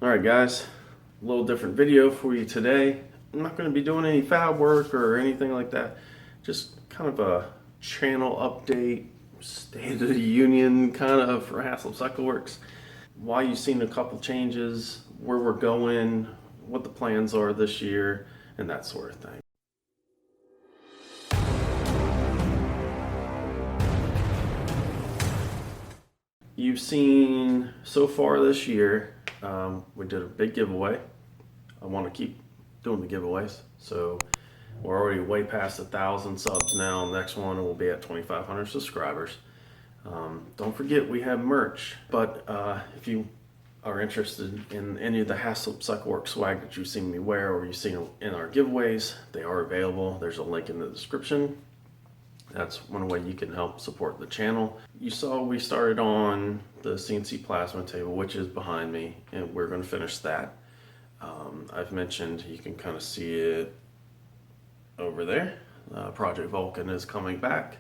Alright guys, a little different video for you today. I'm not going to be doing any fab work or anything like that. Just kind of a channel update, state of the union kind of for Haslip Cycleworks. Why you've seen a couple changes, where we're going, what the plans are this year, and that sort of thing. You've seen so far this year, we did a big giveaway. I want to keep doing the giveaways. So we're already way past 1,000 subs now. Next one will be at 2,500 subscribers. Don't forget we have merch, but if you are interested in any of the Haslip Cycleworks swag that you've seen me wear or you've seen in our giveaways, they are available. There's a link in the description. That's one way you can help support the channel. You saw we started on the CNC plasma table, which is behind me, and we're going to finish that. I've mentioned, you can kind of see it over there. Project Vulcan is coming back,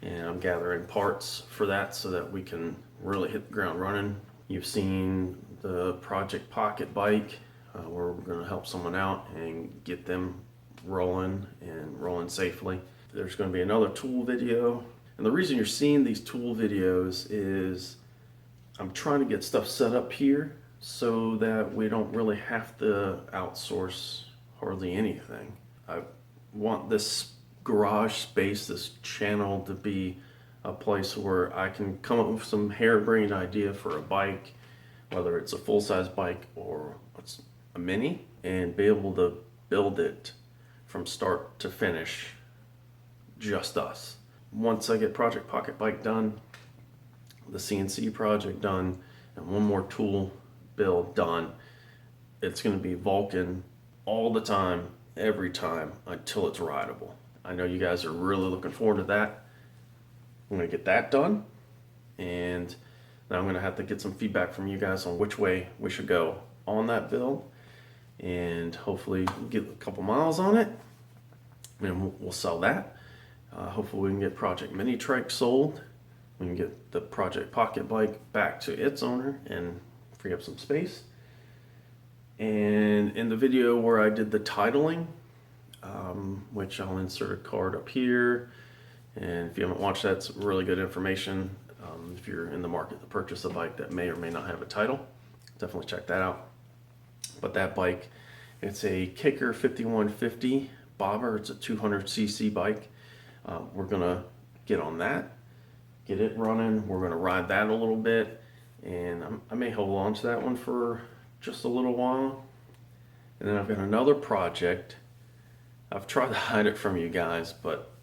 and I'm gathering parts for that so that we can really hit the ground running. You've seen the Project Pocket bike, where we're going to help someone out and get them rolling and rolling safely. There's going to be another tool video, and the reason you're seeing these tool videos is I'm trying to get stuff set up here so that we don't really have to outsource hardly anything. I want this garage space, this channel, to be a place where I can come up with some harebrained idea for a bike, whether it's a full-size bike or it's a mini, and be able to build it from start to finish, just us. Once I get Project Pocket Bike done, the CNC project done, and one more tool build done, it's going to be Vulcan all the time, every time, until it's rideable. I know you guys are really looking forward to that. I'm going to get that done, and now I'm going to have to get some feedback from you guys on which way we should go on that build, and hopefully get a couple miles on it, and we'll sell that. Hopefully we can get Project Mini Trike sold. We can get the Project Pocket Bike back to its owner and free up some space. And in the video where I did the titling, which I'll insert a card up here, and if you haven't watched that, it's really good information. If you're in the market to purchase a bike that may or may not have a title, definitely check that out. But that bike, it's a Kicker 5150 bobber. It's a 200cc bike. We're gonna get on that, get it running. We're gonna ride that a little bit, and I may hold on to that one for just a little while. And then I've got another project. I've tried to hide it from you guys, but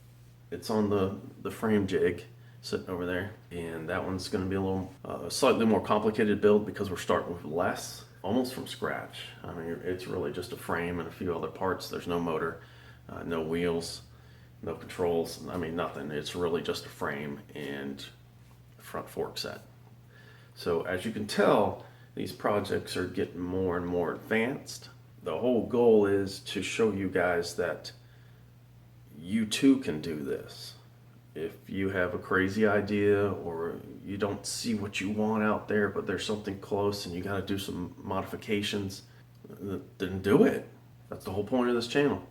it's on the frame jig sitting over there, and that one's going to be a little slightly more complicated build because we're starting with less, almost from scratch. I mean, it's really just a frame and a few other parts. There's no motor, no wheels, no controls. I mean, nothing. It's really just a frame and a front fork set. So as you can tell, these projects are getting more and more advanced. The whole goal is to show you guys that you too can do this. If you have a crazy idea or you don't see what you want out there, but there's something close and you got to do some modifications, then do it. That's the whole point of this channel.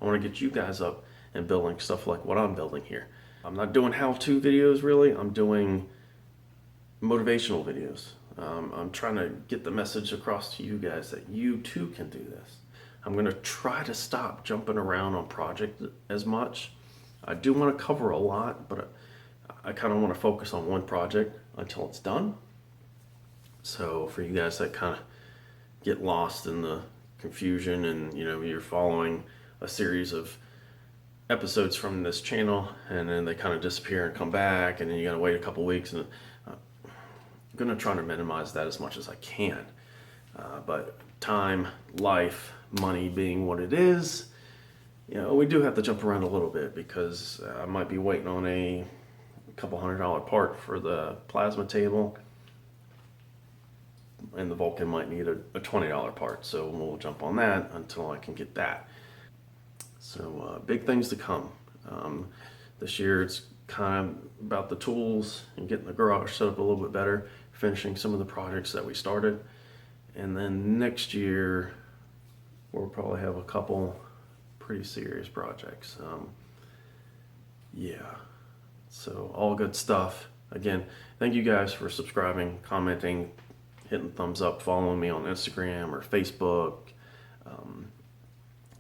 I want to get you guys up and building stuff like what I'm building here. I'm not doing how-to videos really. I'm doing motivational videos. I'm trying to get the message across to you guys that you too can do this. I'm going to try to stop jumping around on project as much. I do want to cover a lot, but I kind of want to focus on one project until it's done. So for you guys that kind of get lost in the confusion and you're following a series of episodes from this channel and then they kind of disappear and come back and then you got to wait a couple weeks, and I'm going to try to minimize that as much as I can. But time, life, money being what it is, we do have to jump around a little bit because I might be waiting on a couple $100 part for the plasma table, and the Vulcan might need a $20 part, so we'll jump on that until I can get that. So big things to come. This year it's kind of about the tools and getting the garage set up a little bit better, finishing some of the projects that we started, And then next year, we'll probably have a couple pretty serious projects. Yeah, so all good stuff. Again, thank you guys for subscribing, commenting, hitting thumbs up, following me on Instagram or Facebook,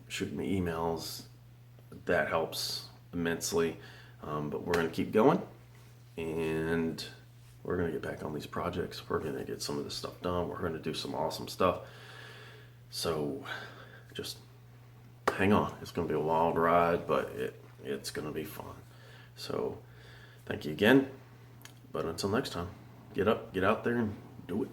shooting me emails. That helps immensely. But we're going to keep going, and we're going to get back on these projects. We're going to get some of this stuff done. We're going to do some awesome stuff. So just hang on. It's going to be a wild ride, but it's going to be fun. So thank you again. But until next time, get up, get out there, and do it.